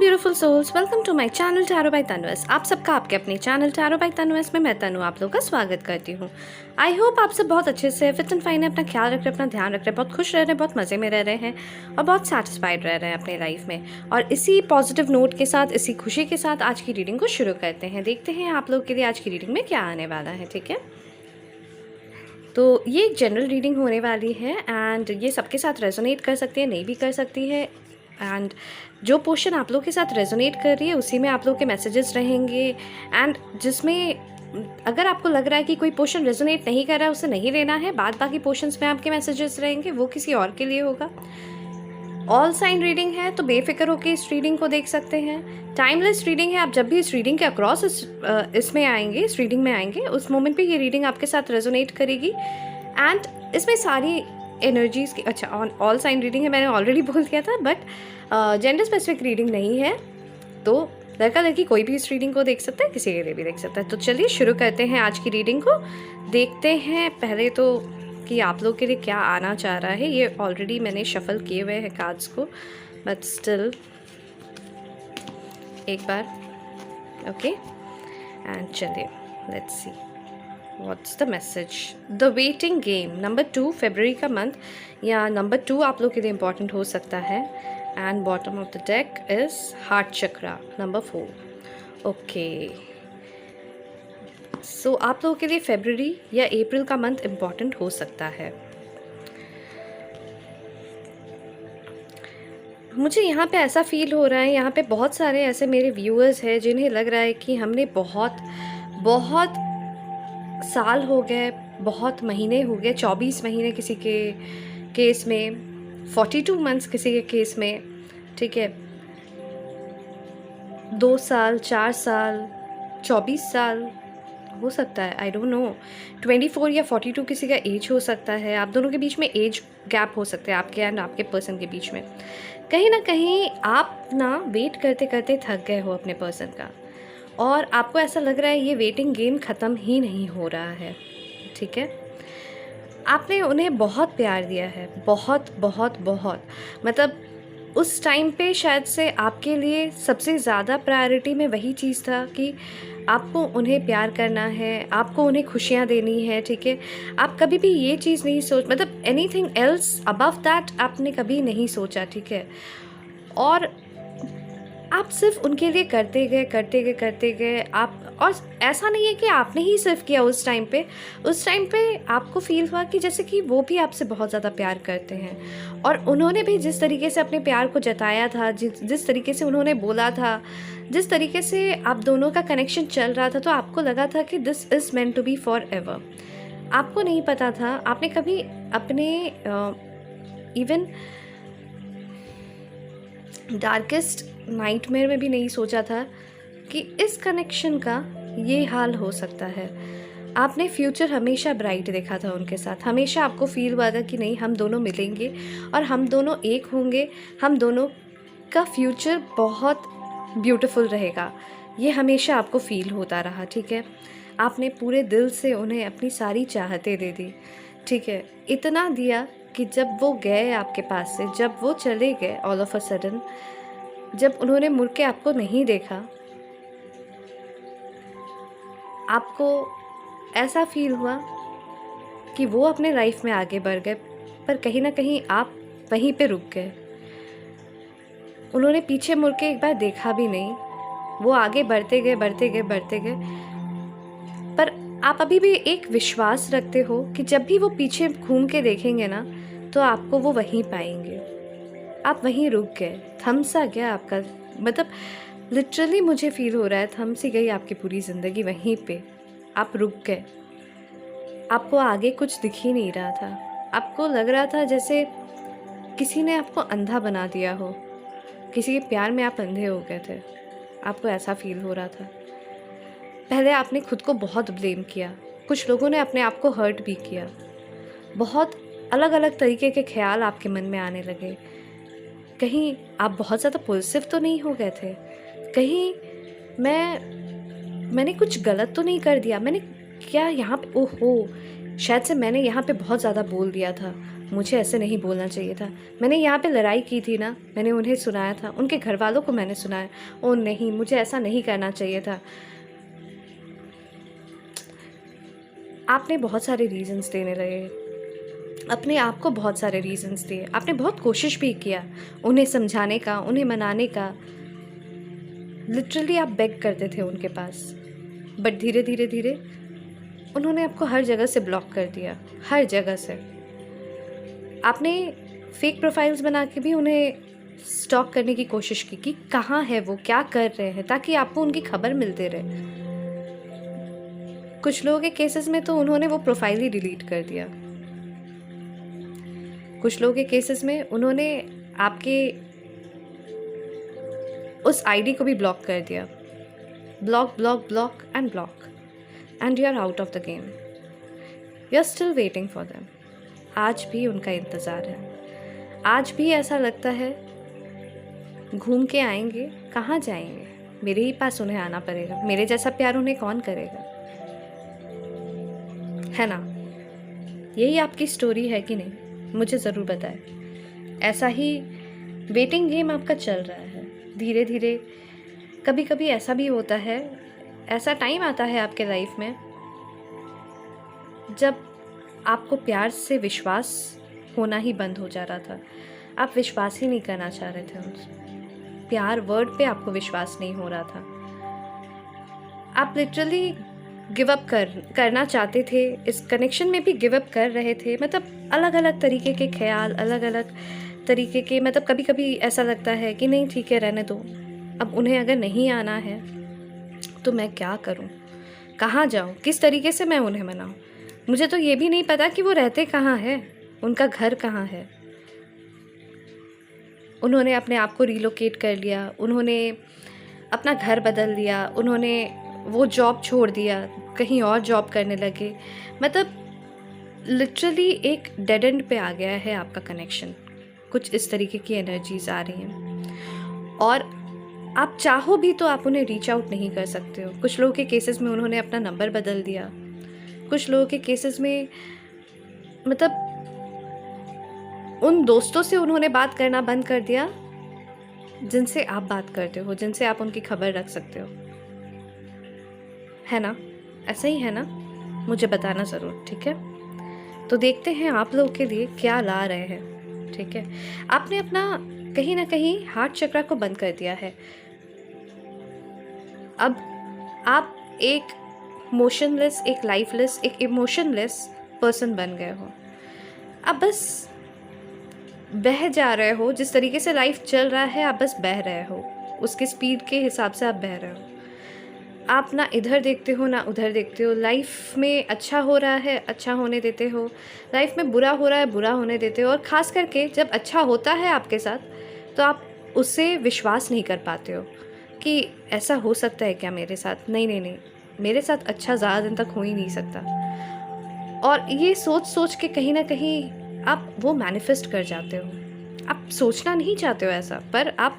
Beautiful souls, welcome to my channel tarot by तन्वस। आप सबका आपके अपने चैनल टैरो बाय तन्वस में मैं तनु आप लोगों का स्वागत करती हूँ। आई होप आप सब बहुत अच्छे से फिट एंड फाइन है, अपना ख्याल रख रहे हैं, अपना ध्यान रख रहे हैं, बहुत खुश रह रहे हैं, बहुत मज़े में रह रहे हैं और बहुत सेटिस्फाइड रह रहे हैं अपने लाइफ में। और इसी पॉजिटिव नोट के साथ, इसी खुशी के साथ आज की रीडिंग को शुरू करते हैं। देखते हैं आप लोग के लिए आज की रीडिंग में क्या आने वाला है। ठीक है, तो ये एक जनरल रीडिंग होने वाली है एंड ये सबके साथ रेजोनेट कर सकती है, नहीं भी कर सकती है। एंड जो पोर्शन आप लोग के साथ रेजोनेट कर रही है उसी में आप लोग के मैसेजेस रहेंगे। एंड जिसमें अगर आपको लग रहा है कि कोई पोर्शन रेजोनेट नहीं कर रहा है उसे नहीं लेना है, बाद बाकी पोर्शंस में आपके मैसेजेस रहेंगे, वो किसी और के लिए होगा। ऑल साइन रीडिंग है तो बेफिक्र होकर इस रीडिंग को देख सकते हैं। टाइमलेस रीडिंग है, आप जब भी इस रीडिंग के अक्रॉस इसमें आएंगे, इस रीडिंग में आएंगे, उस मोमेंट पे ये रीडिंग आपके साथ रेजोनेट करेगी। एंड इसमें सारी एनर्जीज़ की, अच्छा ऑल साइन रीडिंग है, मैंने ऑलरेडी बोल दिया था, बट जेंडर स्पेसिफिक रीडिंग नहीं है, तो लड़का लड़की कोई भी इस रीडिंग को देख सकता है, किसी के लिए भी देख सकता है। तो चलिए शुरू करते हैं आज की रीडिंग को। देखते हैं पहले तो कि आप लोग के लिए क्या आना चाह रहा है। ये ऑलरेडी मैंने शफल किए हुए हैं कार्ड्स को, बट स्टिल एक बार ओके। एंड चलिए let's see what's the message. The waiting game number 2 फरवरी का मंथ, या नंबर 2 आप लोग के लिए इम्पॉर्टेंट हो सकता है। And bottom of the deck is heart chakra number 4। Okay, so आप लोगों के लिए फरवरी या अप्रैल का मंथ इम्पॉर्टेंट हो सकता है। मुझे यहाँ पे ऐसा फील हो रहा है, यहाँ पे बहुत सारे ऐसे मेरे व्यूअर्स हैं जिन्हें लग रहा है कि हमने बहुत बहुत साल हो गए, बहुत महीने हो गए, 24 महीने किसी के केस में, 42 मंथ्स किसी के केस में, ठीक है, 2 साल, 4 साल, 24 साल हो सकता है, आई डोंट नो, 24 या 42 किसी का एज हो सकता है। आप दोनों के बीच में एज गैप हो सकता है, आपके एंड आपके पर्सन के बीच में। कहीं ना कहीं आप ना वेट करते करते थक गए हो अपने पर्सन का, और आपको ऐसा लग रहा है ये वेटिंग गेम ख़त्म ही नहीं हो रहा है। ठीक है, आपने उन्हें बहुत प्यार दिया है, बहुत बहुत बहुत, मतलब उस टाइम पे शायद से आपके लिए सबसे ज़्यादा प्रायोरिटी में वही चीज़ था कि आपको उन्हें प्यार करना है, आपको उन्हें खुशियाँ देनी है। ठीक है, आप कभी भी ये चीज़ नहीं मतलब एनीथिंग एल्स अबव दैट आपने कभी नहीं सोचा। ठीक है, और आप सिर्फ उनके लिए करते गए आप। और ऐसा नहीं है कि आपने ही सिर्फ किया, उस टाइम पे आपको फील हुआ कि जैसे कि वो भी आपसे बहुत ज़्यादा प्यार करते हैं, और उन्होंने भी जिस तरीके से अपने प्यार को जताया था, जिस तरीके से उन्होंने बोला था, जिस तरीके से आप दोनों का कनेक्शन चल रहा था, तो आपको लगा था कि this is meant to be forever. आपको नहीं पता था, आपने कभी अपने इवन डार्केस्ट नाइटमेयर में भी नहीं सोचा था कि इस कनेक्शन का ये हाल हो सकता है। आपने फ्यूचर हमेशा ब्राइट देखा था उनके साथ, हमेशा आपको फील हुआ था कि नहीं, हम दोनों मिलेंगे और हम दोनों एक होंगे, हम दोनों का फ्यूचर बहुत ब्यूटीफुल रहेगा, ये हमेशा आपको फील होता रहा। ठीक है, आपने पूरे दिल से उन्हें अपनी सारी चाहतें दे दी। ठीक है, इतना दिया कि जब वो गए आपके पास से, जब वो चले गए ऑल ऑफ अ सडन, जब उन्होंने मुड़ के आपको नहीं देखा, आपको ऐसा फील हुआ कि वो अपने लाइफ में आगे बढ़ गए, पर कहीं ना कहीं आप वहीं पे रुक गए। उन्होंने पीछे मुड़ के एक बार देखा भी नहीं, वो आगे बढ़ते गए, पर आप अभी भी एक विश्वास रखते हो कि जब भी वो पीछे घूम के देखेंगे ना, तो आपको वो वहीं पाएंगे। आप वहीं रुक गए, थम सा गया आपका, मतलब लिटरली मुझे फील हो रहा है थम सी गई आपकी पूरी ज़िंदगी, वहीं पे आप रुक गए। आपको आगे कुछ दिख ही नहीं रहा था, आपको लग रहा था जैसे किसी ने आपको अंधा बना दिया हो, किसी के प्यार में आप अंधे हो गए थे, आपको ऐसा फील हो रहा था। पहले आपने खुद को बहुत ब्लेम किया, कुछ लोगों ने अपने आप को हर्ट भी किया, बहुत अलग अलग तरीके के ख्याल आपके मन में आने लगे। कहीं आप बहुत ज़्यादा पॉजिटिव तो नहीं हो गए थे, कहीं मैंने कुछ गलत तो नहीं कर दिया, मैंने क्या यहाँ पे, ओहो शायद से मैंने यहाँ पे बहुत ज़्यादा बोल दिया था, मुझे ऐसे नहीं बोलना चाहिए था। मैंने यहाँ पे लड़ाई की थी ना, मैंने उन्हें सुनाया था, उनके घर वालों को मैंने सुनाया, ओ नहीं मुझे ऐसा नहीं करना चाहिए था। आपने बहुत सारे रीज़न्स देने लगे, अपने आप को बहुत सारे रीज़न्स दिए, आपने बहुत कोशिश भी किया उन्हें समझाने का, उन्हें मनाने का। लिटरली आप बेग करते थे उनके पास, बट धीरे धीरे धीरे उन्होंने आपको हर जगह से ब्लॉक कर दिया, हर जगह से। आपने फेक प्रोफाइल्स बना के भी उन्हें स्टॉक करने की कोशिश की कि कहाँ है वो, क्या कर रहे हैं, ताकि आपको उनकी खबर मिलते रहे। कुछ लोगों के केसेस में तो उन्होंने वो प्रोफाइल ही डिलीट कर दिया। कुछ लोगों के केसेस में उन्होंने आपके उस आईडी को भी ब्लॉक कर दिया। Block block block and block, and you are out of the game. You are still waiting for them. आज भी उनका इंतज़ार है, आज भी ऐसा लगता है घूम के आएंगे, कहाँ जाएंगे, मेरे ही पास उन्हें आना पड़ेगा, मेरे जैसा प्यार उन्हें कौन करेगा, है ना? यही आपकी स्टोरी है कि नहीं, मुझे ज़रूर बताएं। ऐसा ही वेटिंग गेम आपका चल रहा है धीरे धीरे। कभी कभी ऐसा भी होता है, ऐसा टाइम आता है आपके लाइफ में जब आपको प्यार से विश्वास होना ही बंद हो जा रहा था। आप विश्वास ही नहीं करना चाह रहे थे उनसे, प्यार वर्ड पे आपको विश्वास नहीं हो रहा था। आप लिटरली गिव अप करना चाहते थे, इस कनेक्शन में भी गिव अप कर रहे थे। मतलब अलग अलग तरीके के ख्याल, अलग अलग तरीके के, मतलब कभी कभी ऐसा लगता है कि नहीं ठीक है रहने दो, अब उन्हें अगर नहीं आना है तो मैं क्या करूं, कहाँ जाऊं, किस तरीके से मैं उन्हें मनाऊं। मुझे तो ये भी नहीं पता कि वो रहते कहाँ है, उनका घर कहाँ है। उन्होंने अपने आप को रिलोकेट कर लिया, उन्होंने अपना घर बदल लिया, उन्होंने वो जॉब छोड़ दिया, कहीं और जॉब करने लगे। मतलब लिटरली एक डेड एंड पे आ गया है आपका कनेक्शन। कुछ इस तरीके की एनर्जीज आ रही हैं, और आप चाहो भी तो आप उन्हें रीच आउट नहीं कर सकते हो। कुछ लोगों के केसेस में उन्होंने अपना नंबर बदल दिया, कुछ लोगों के केसेस में मतलब उन दोस्तों से उन्होंने बात करना बंद कर दिया जिनसे आप बात करते हो, जिनसे आप उनकी खबर रख सकते हो, है ना? ऐसा ही है ना? मुझे बताना ज़रूर, ठीक है? तो देखते हैं आप लोगों के लिए क्या ला रहे हैं, ठीक है? आपने अपना कहीं ना कहीं हार्ट चक्र को बंद कर दिया है। अब आप एक मोशनलेस, एक लाइफलेस, एक इमोशनलेस पर्सन बन गए हो। आप बस बह जा रहे हो, जिस तरीके से लाइफ चल रहा है आप बस बह रहे हो, उसके स्पीड के हिसाब से आप बह रहे हो। आप ना इधर देखते हो ना उधर देखते हो। लाइफ में अच्छा हो रहा है अच्छा होने देते हो, लाइफ में बुरा हो रहा है बुरा होने देते हो। और ख़ास करके जब अच्छा होता है आपके साथ तो आप उससे विश्वास नहीं कर पाते हो कि ऐसा हो सकता है क्या मेरे साथ। नहीं नहीं नहीं, मेरे साथ अच्छा ज़्यादा दिन तक हो ही नहीं सकता। और ये सोच सोच के कहीं ना कहीं आप वो मैनिफेस्ट कर जाते हो। आप सोचना नहीं चाहते हो ऐसा, पर आप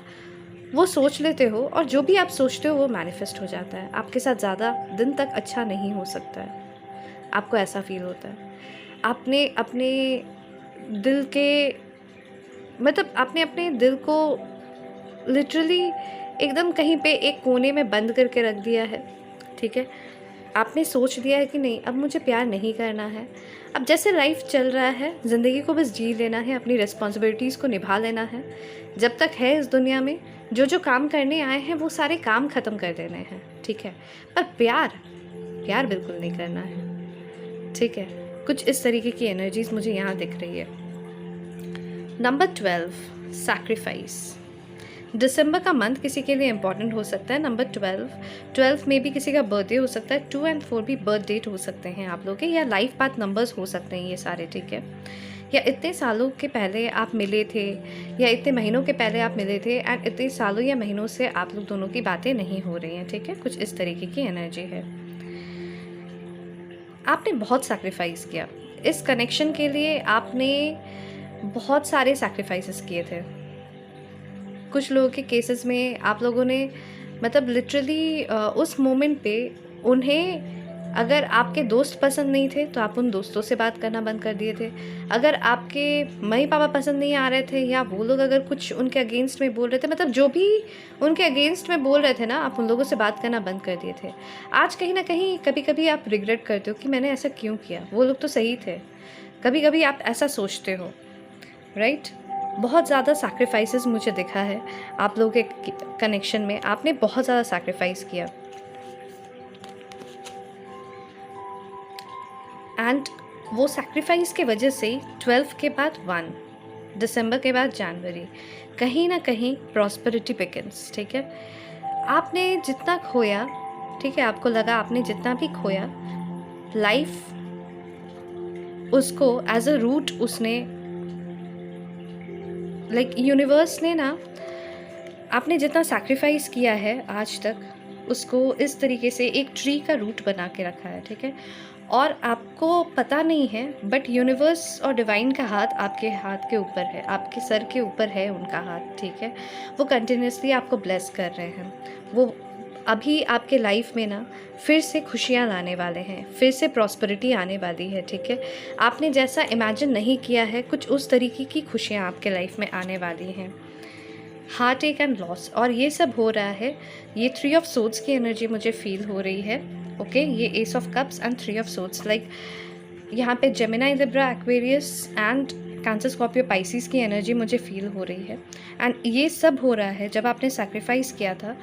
वो सोच लेते हो, और जो भी आप सोचते हो वो मैनिफेस्ट हो जाता है। आपके साथ ज़्यादा दिन तक अच्छा नहीं हो सकता है, आपको ऐसा फील होता है। आपने अपने दिल के मतलब आपने अपने दिल को लिटरली एकदम कहीं पे एक कोने में बंद करके रख दिया है, ठीक है? आपने सोच लिया है कि नहीं अब मुझे प्यार नहीं करना है। अब जैसे लाइफ चल रहा है, ज़िंदगी को बस जी लेना है, अपनी रिस्पॉन्सिबिलिटीज़ को निभा लेना है। जब तक है इस दुनिया में जो जो काम करने आए हैं वो सारे काम ख़त्म कर देने हैं, ठीक है? पर प्यार प्यार बिल्कुल नहीं करना है, ठीक है? कुछ इस तरीके की एनर्जीज़ मुझे यहाँ दिख रही है। Number 12, sacrifice. दिसंबर का मंथ किसी के लिए इम्पॉर्टेंट हो सकता है। नंबर 12 में भी किसी का बर्थडे हो सकता है। 2 और 4 भी बर्थ डेट हो सकते हैं आप लोग के, या लाइफ पाथ नंबर्स हो सकते हैं ये सारे, ठीक है? या इतने सालों के पहले आप मिले थे, या इतने महीनों के पहले आप मिले थे, एंड इतने सालों या महीनों से आप लोग दोनों की बातें नहीं हो रही हैं, ठीक है? कुछ इस तरीके की एनर्जी है। आपने बहुत सैक्रिफाइस किया इस कनेक्शन के लिए, आपने बहुत सारे सैक्रिफाइसेस किए थे। कुछ लोगों के केसेस में आप लोगों ने मतलब लिटरली उस मोमेंट पे उन्हें अगर आपके दोस्त पसंद नहीं थे तो आप उन दोस्तों से बात करना बंद कर दिए थे। अगर आपके मम्मी पापा पसंद नहीं आ रहे थे या वो लोग अगर कुछ उनके अगेंस्ट में बोल रहे थे, मतलब जो भी उनके अगेंस्ट में बोल रहे थे ना, आप उन लोगों से बात करना बंद कर दिए थे। आज कहीं ना कहीं कभी कभी आप रिग्रेट करते हो कि मैंने ऐसा क्यों किया, वो लोग तो सही थे। कभी कभी आप ऐसा सोचते हो, राइट? बहुत ज़्यादा सैक्रिफाइसेस मुझे दिखा है आप लोगों के कनेक्शन में, आपने बहुत ज़्यादा सैक्रिफाइस किया। एंड वो सैक्रिफाइस के वजह से 12 के बाद 1 दिसंबर के बाद जनवरी, कहीं ना कहीं प्रॉस्पेरिटी बिगिंस। ठीक है, आपने जितना खोया, ठीक है, आपको लगा आपने जितना भी खोया, लाइफ उसको एज अ रूट उसने, लाइक यूनिवर्स ने ना, आपने जितना सैक्रिफाइस किया है आज तक, उसको इस तरीके से एक ट्री का रूट बना के रखा है। ठीक है, और आपको पता नहीं है, बट यूनिवर्स और डिवाइन का हाथ आपके हाथ के ऊपर है, आपके सर के ऊपर है उनका हाथ। ठीक है, वो कंटिन्यूसली आपको ब्लेस कर रहे हैं। वो अभी आपके लाइफ में ना फिर से खुशियाँ लाने वाले हैं, फिर से प्रॉस्पेरिटी आने वाली है। ठीक है, आपने जैसा इमेजिन नहीं किया है, कुछ उस तरीके की खुशियाँ आपके लाइफ में आने वाली हैं। हार्ट एक एंड लॉस, और ये सब हो रहा है, ये 3 ऑफ सोर्ड्स की एनर्जी मुझे फील हो रही है। ओके, ये S of cups and 3 of swords, like यहाँ पे Gemini, Libra, Aquarius and cancer, Scorpio, Pisces की एनर्जी मुझे फील हो रही है। एंड ये सब हो रहा है जब आपने सैक्रिफाइस किया था।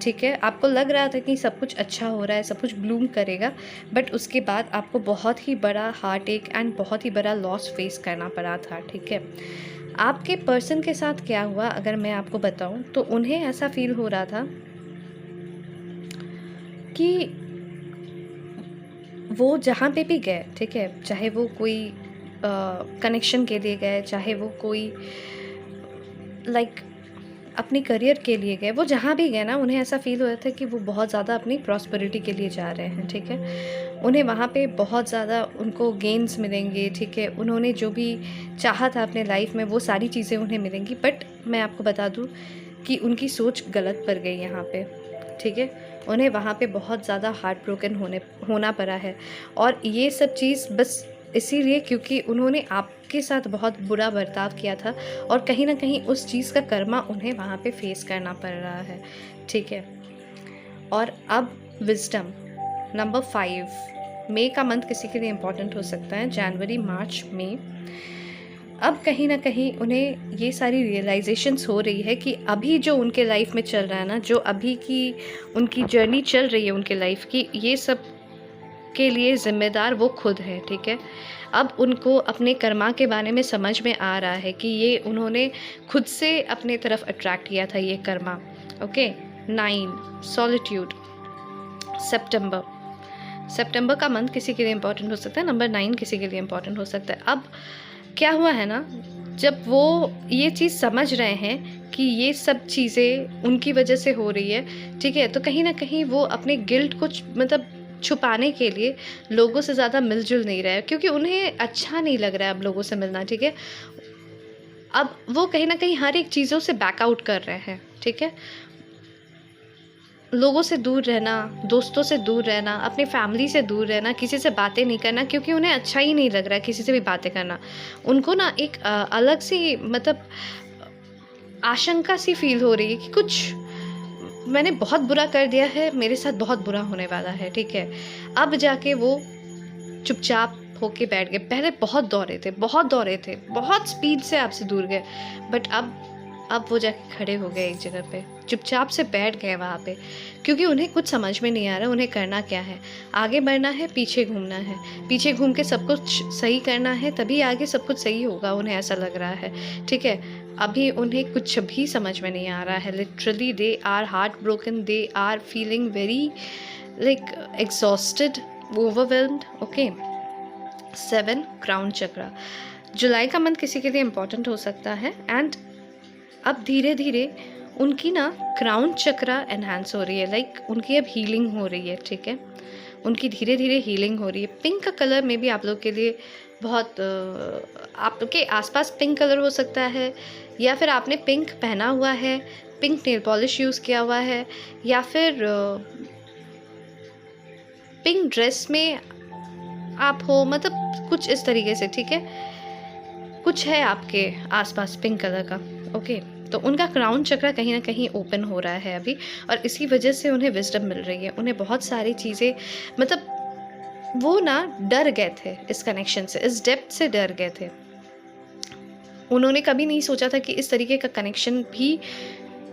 ठीक है, आपको लग रहा था कि सब कुछ अच्छा हो रहा है, सब कुछ ब्लूम करेगा, बट उसके बाद आपको बहुत ही बड़ा हार्ट एक एंड बहुत ही बड़ा लॉस फेस करना पड़ा था। ठीक है, आपके पर्सन के साथ क्या हुआ अगर मैं आपको बताऊं, तो उन्हें ऐसा फील हो रहा था कि वो जहाँ पे भी गए, ठीक है, चाहे वो कोई कनेक्शन के लिए गए, चाहे वो कोई लाइक अपनी करियर के लिए गए, वो जहाँ भी गए ना, उन्हें ऐसा फील हो रहा था कि वो बहुत ज़्यादा अपनी प्रॉस्पेरिटी के लिए जा रहे हैं। ठीक है, उन्हें वहाँ पे बहुत ज़्यादा उनको गेन्स मिलेंगे। ठीक है, उन्होंने जो भी चाहा था अपने लाइफ में वो सारी चीज़ें उन्हें मिलेंगी, बट मैं आपको बता दूँ कि उनकी सोच गलत पड़ गई यहाँ पे। ठीक है, उन्हें वहाँ पे बहुत ज़्यादा हार्ट ब्रोकन होना पड़ा है, और ये सब चीज़ बस इसीलिए क्योंकि उन्होंने आपके साथ बहुत बुरा बर्ताव किया था, और कहीं ना कहीं उस चीज़ का कर्मा उन्हें वहाँ पे फेस करना पड़ रहा है। ठीक है, और अब विजडम नंबर 5, मई का मंथ किसी के लिए इम्पोर्टेंट हो सकता है, जनवरी, मार्च, मई। अब कहीं ना कहीं उन्हें ये सारी रियलाइजेशंस हो रही है कि अभी जो उनके लाइफ में चल रहा है ना, जो अभी की उनकी जर्नी चल रही है उनके लाइफ की, ये सब के लिए ज़िम्मेदार वो खुद है। ठीक है, अब उनको अपने कर्मा के बारे में समझ में आ रहा है कि ये उन्होंने खुद से अपने तरफ अट्रैक्ट किया था ये कर्मा। ओके, 9 सॉलिट्यूड, सितंबर का मंथ किसी के लिए इम्पोर्टेंट हो सकता है, नंबर 9 किसी के लिए इम्पोर्टेंट हो सकता है। अब क्या हुआ है ना, जब वो ये चीज़ समझ रहे हैं कि ये सब चीज़ें उनकी वजह से हो रही है, ठीक है, तो कहीं ना कहीं वो अपने गिल्ट को मतलब छुपाने के लिए लोगों से ज़्यादा मिलजुल नहीं रहे, क्योंकि उन्हें अच्छा नहीं लग रहा है अब लोगों से मिलना। ठीक है, अब वो कहीं ना कहीं हर एक चीज़ों से बैकआउट कर रहे हैं। ठीक है, लोगों से दूर रहना, दोस्तों से दूर रहना, अपनी फैमिली से दूर रहना, किसी से बातें नहीं करना, क्योंकि उन्हें अच्छा ही नहीं लग रहा है किसी से भी बातें करना। उनको ना एक अलग सी मतलब आशंका सी फील हो रही है कि कुछ मैंने बहुत बुरा कर दिया है, मेरे साथ बहुत बुरा होने वाला है। ठीक है, अब जाके वो चुपचाप होके बैठ गए। पहले बहुत दौड़े थे, बहुत स्पीड से आपसे दूर गए, बट अब वो जाके खड़े हो गए एक जगह पे, चुपचाप से बैठ गए वहाँ पे, क्योंकि उन्हें कुछ समझ में नहीं आ रहा उन्हें करना क्या है। आगे बढ़ना है, पीछे घूमना है, पीछे घूम के सब कुछ सही करना है, तभी आगे सब कुछ सही होगा, उन्हें ऐसा लग रहा है। ठीक है, अभी उन्हें कुछ भी समझ में नहीं आ रहा है। Literally they are heart broken, they are feeling very like exhausted, overwhelmed. Okay, 7 crown chakra, जुलाई का मंथ किसी के लिए इम्पोर्टेंट हो सकता है। एंड अब धीरे धीरे उनकी ना क्राउन चक्रा एनहांस हो रही है, लाइक उनकी अब हीलिंग हो रही है। ठीक है, उनकी धीरे धीरे हीलिंग हो रही है। पिंक का कलर में भी आप लोग के लिए बहुत आपके आसपास पिंक कलर हो सकता है, या फिर आपने पिंक पहना हुआ है, पिंक नेल पॉलिश यूज़ किया हुआ है, या फिर पिंक ड्रेस में आप हो, मतलब कुछ इस तरीके से, ठीक है। कुछ है आपके आसपास पिंक कलर का, ओके। तो उनका क्राउन चक्र कहीं ना कहीं ओपन हो रहा है अभी, और इसी वजह से उन्हें विजडम मिल रही है। उन्हें बहुत सारी चीज़ें, मतलब वो ना डर गए थे इस कनेक्शन से, इस डेप्थ से डर गए थे। उन्होंने कभी नहीं सोचा था कि इस तरीके का कनेक्शन भी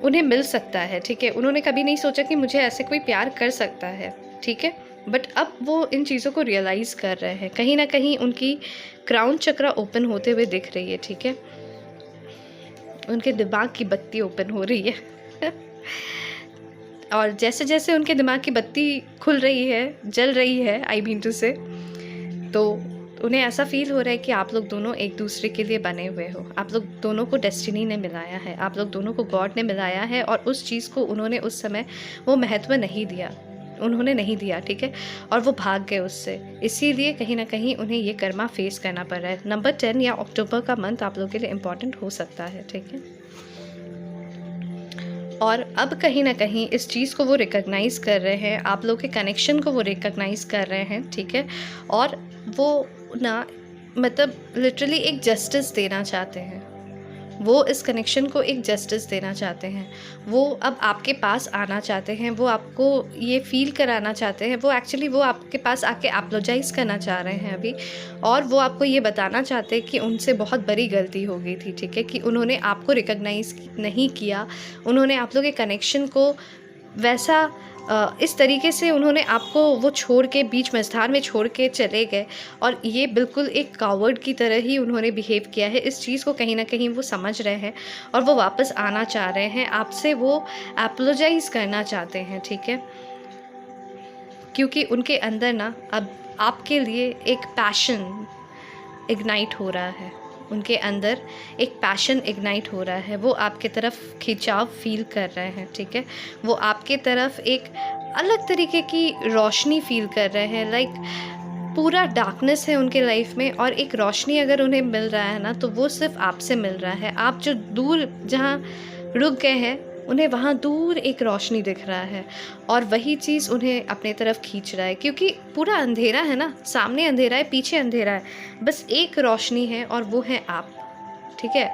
उन्हें मिल सकता है, ठीक है। उन्होंने कभी नहीं सोचा कि मुझे ऐसे कोई प्यार कर सकता है, ठीक है। बट अब वो इन चीज़ों को रियलाइज़ कर रहे हैं। कहीं ना कहीं उनकी क्राउन चक्र ओपन होते हुए दिख रही है, ठीक है। उनके दिमाग की बत्ती ओपन हो रही है और जैसे जैसे उनके दिमाग की बत्ती खुल रही है, जल रही है, आई मीन टू से, तो उन्हें ऐसा फील हो रहा है कि आप लोग दोनों एक दूसरे के लिए बने हुए हो। आप लोग दोनों को डेस्टिनी ने मिलाया है, आप लोग दोनों को गॉड ने मिलाया है, और उस चीज़ को उन्होंने उस समय वो महत्व नहीं दिया, उन्होंने नहीं दिया, ठीक है। और वो भाग गए उससे, इसीलिए कहीं ना कहीं उन्हें ये कर्मा फेस करना पड़ रहा है। नंबर 10 या अक्टूबर का मंथ आप लोगों के लिए इम्पॉर्टेंट हो सकता है, ठीक है। और अब कहीं ना कहीं इस चीज़ को वो रिकॉग्नाइज़ कर रहे हैं, आप लोग के कनेक्शन को वो रिकॉग्नाइज़ कर रहे हैं, ठीक है। और वो ना, मतलब लिटरली एक जस्टिस देना चाहते हैं। वो इस कनेक्शन को एक जस्टिस देना चाहते हैं। वो अब आपके पास आना चाहते हैं, वो आपको ये फ़ील कराना चाहते हैं। वो एक्चुअली वो आपके पास आके एपोलोजाइज़ करना चाह रहे हैं अभी, और वो आपको ये बताना चाहते हैं कि उनसे बहुत बड़ी गलती हो गई थी, ठीक है। कि उन्होंने आपको रिकॉग्नाइज़ नहीं किया, उन्होंने आप लोग के कनेक्शन को वैसा इस तरीके से उन्होंने आपको वो छोड़ के बीच मझधार में छोड़ के चले गए, और ये बिल्कुल एक कावर्ड की तरह ही उन्होंने बिहेव किया है। इस चीज़ को कहीं ना कहीं वो समझ रहे हैं, और वो वापस आना चाह रहे हैं आपसे, वो एपोलोजाइज़ करना चाहते हैं, ठीक है। क्योंकि उनके अंदर ना अब आपके लिए एक पैशन इग्नाइट हो रहा है, उनके अंदर एक पैशन इग्नाइट हो रहा है। वो आपके तरफ खिंचाव फील कर रहे हैं, ठीक है। वो आपके तरफ एक अलग तरीके की रोशनी फील कर रहे हैं। लाइक पूरा डार्कनेस है उनके लाइफ में, और एक रोशनी अगर उन्हें मिल रहा है ना, तो वो सिर्फ आपसे मिल रहा है। आप जो दूर जहाँ रुक गए हैं, उन्हें वहाँ दूर एक रोशनी दिख रहा है, और वही चीज़ उन्हें अपने तरफ खींच रहा है। क्योंकि पूरा अंधेरा है ना, सामने अंधेरा है, पीछे अंधेरा है, बस एक रोशनी है, और वो है आप, ठीक है।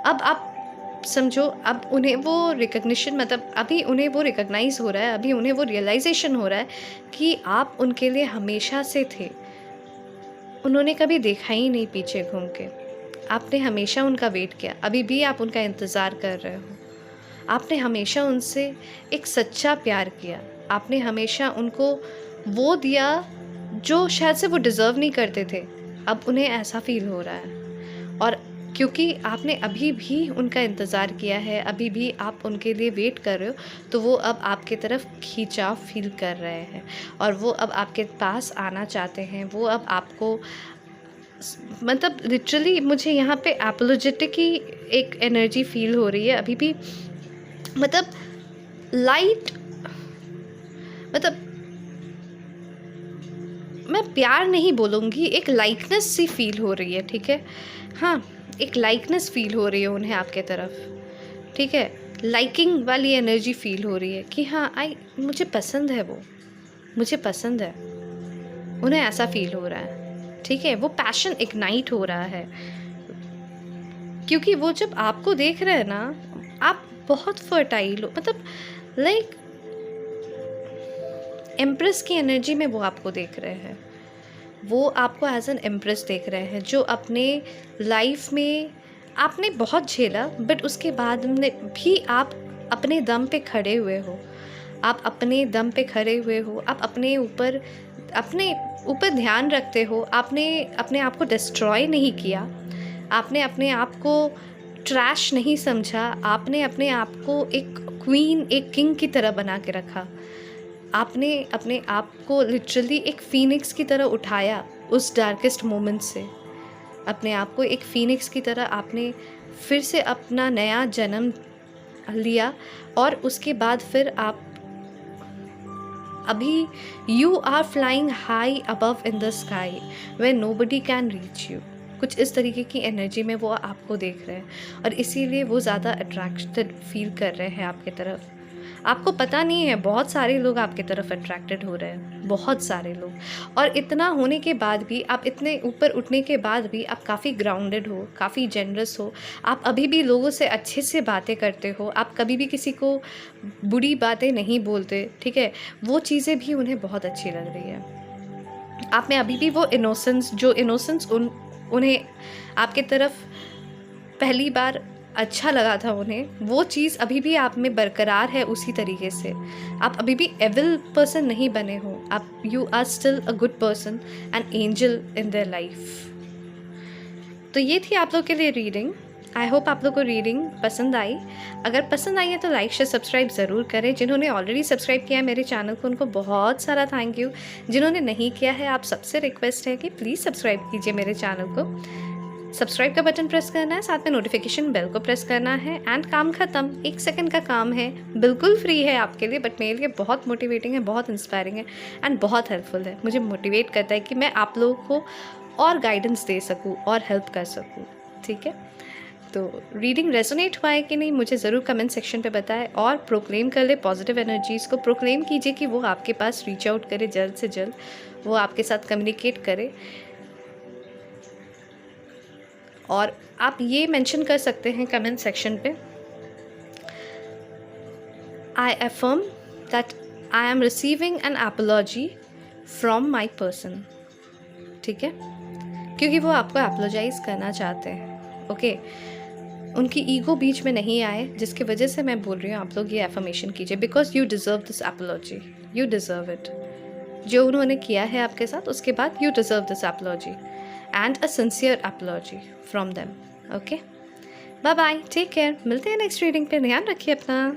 अब आप समझो, अब उन्हें वो रिकग्निशन, मतलब अभी उन्हें वो रिकग्नाइज़ हो रहा है, अभी उन्हें वो रियलाइजेशन हो रहा है कि आप उनके लिए हमेशा से थे। उन्होंने कभी देखा ही नहीं पीछे घूम के, आपने हमेशा उनका वेट किया, अभी भी आप उनका इंतज़ार कर रहे हो। आपने हमेशा उनसे एक सच्चा प्यार किया, आपने हमेशा उनको वो दिया जो शायद से वो डिज़र्व नहीं करते थे। अब उन्हें ऐसा फ़ील हो रहा है, और क्योंकि आपने अभी भी उनका इंतज़ार किया है, अभी भी आप उनके लिए वेट कर रहे हो, तो वो अब आपके तरफ खिंचाव फ़ील कर रहे हैं, और वो अब आपके पास आना चाहते हैं। वो अब आपको, मतलब लिटरली मुझे यहाँ पे एपोलोजेटिक ही एक एनर्जी फ़ील हो रही है अभी भी। मतलब लाइट, मतलब मैं प्यार नहीं बोलूँगी, एक लाइकनेस सी फील हो रही है, ठीक है। हाँ, एक लाइकनेस फील हो रही है उन्हें आपके तरफ, ठीक है। लाइकिंग वाली एनर्जी फील हो रही है कि हाँ, मुझे पसंद है, वो मुझे पसंद है, उन्हें ऐसा फील हो रहा है, ठीक है। वो पैशन इग्नाइट हो रहा है, क्योंकि वो जब आपको देख रहे हैं ना, आप बहुत फर्टाइल हो, मतलब लाइक एम्प्रेस की एनर्जी में वो आपको देख रहे हैं। वो आपको एज एन एम्प्रेस देख रहे हैं, जो अपने लाइफ में आपने बहुत झेला, बट उसके बाद में भी आप अपने दम पे खड़े हुए हो। आप अपने दम पे खड़े हुए हो, आप अपने ऊपर ध्यान रखते हो। आपने अपने आप को डिस्ट्रॉय नहीं किया, आपने अपने आप को ट्रैश नहीं समझा, आपने अपने आप को एक क्वीन, एक किंग की तरह बना के रखा। आपने अपने आप को लिटरली एक फीनिक्स की तरह उठाया उस डार्केस्ट मोमेंट से। अपने आप को एक फीनिक्स की तरह आपने फिर से अपना नया जन्म लिया, और उसके बाद फिर आप अभी you are flying high above in the sky where nobody can reach you. कुछ इस तरीके की एनर्जी में वो आपको देख रहे हैं, और इसीलिए वो ज़्यादा अट्रैक्टेड फील कर रहे हैं आपके तरफ। आपको पता नहीं है बहुत सारे लोग आपकी तरफ अट्रैक्टेड हो रहे हैं, बहुत सारे लोग। और इतना होने के बाद भी, आप इतने ऊपर उठने के बाद भी आप काफ़ी ग्राउंडेड हो, काफ़ी जेनरस हो, आप अभी भी लोगों से अच्छे से बातें करते हो, आप कभी भी किसी को बुरी बातें नहीं बोलते, ठीक है। वो चीज़ें भी उन्हें बहुत अच्छी लग रही है। आप में अभी भी वो इनोसेंस, जो इनोसेंस उन्हें आपके तरफ पहली बार अच्छा लगा था उन्हें, वो चीज़ अभी भी आप में बरकरार है उसी तरीके से। आप अभी भी एविल पर्सन नहीं बने हो, आप you are still a good person, an angel in their life. तो ये थी आप लोग के लिए रीडिंग। आई होप आप लोग को रीडिंग पसंद आई। अगर पसंद आई है तो लाइक शेयर सब्सक्राइब ज़रूर करें। जिन्होंने ऑलरेडी सब्सक्राइब किया है मेरे चैनल को, उनको बहुत सारा थैंक यू। जिन्होंने नहीं किया है, आप सबसे रिक्वेस्ट है कि प्लीज़ सब्सक्राइब कीजिए मेरे चैनल को। सब्सक्राइब का बटन प्रेस करना है, साथ में नोटिफिकेशन बेल को प्रेस करना है, एंड काम ख़त्म। 1 सेकंड का काम है, बिल्कुल फ्री है आपके लिए, बट मेरे लिए बहुत मोटिवेटिंग है, बहुत इंस्पायरिंग है, एंड बहुत हेल्पफुल है। मुझे मोटिवेट करता है कि मैं आप लोगों को और गाइडेंस दे सकूँ और हेल्प कर सकूँ, ठीक है। तो रीडिंग रेजोनेट हुआ है कि नहीं, मुझे ज़रूर कमेंट सेक्शन पे बताएं, और प्रोक्लेम कर ले पॉजिटिव एनर्जीज़ को। प्रोक्लेम कीजिए कि वो आपके पास रीच आउट करे जल्द से जल्द, वो आपके साथ कम्युनिकेट करे। और आप ये मेंशन कर सकते हैं कमेंट सेक्शन पे, I affirm that I am receiving an apology from my person, ठीक है, क्योंकि वो आपको एपोलोजाइज़ करना चाहते हैं, ओके। उनकी ईगो बीच में नहीं आए, जिसकी वजह से मैं बोल रही हूँ आप लोग ये एफर्मेशन कीजिए, because you deserve this apology, you deserve it. जो उन्होंने किया है आपके साथ, उसके बाद you deserve this apology and a sincere apology from them, okay. Bye bye, take care, मिलते हैं नेक्स्ट रीडिंग पे, ध्यान रखिए अपना।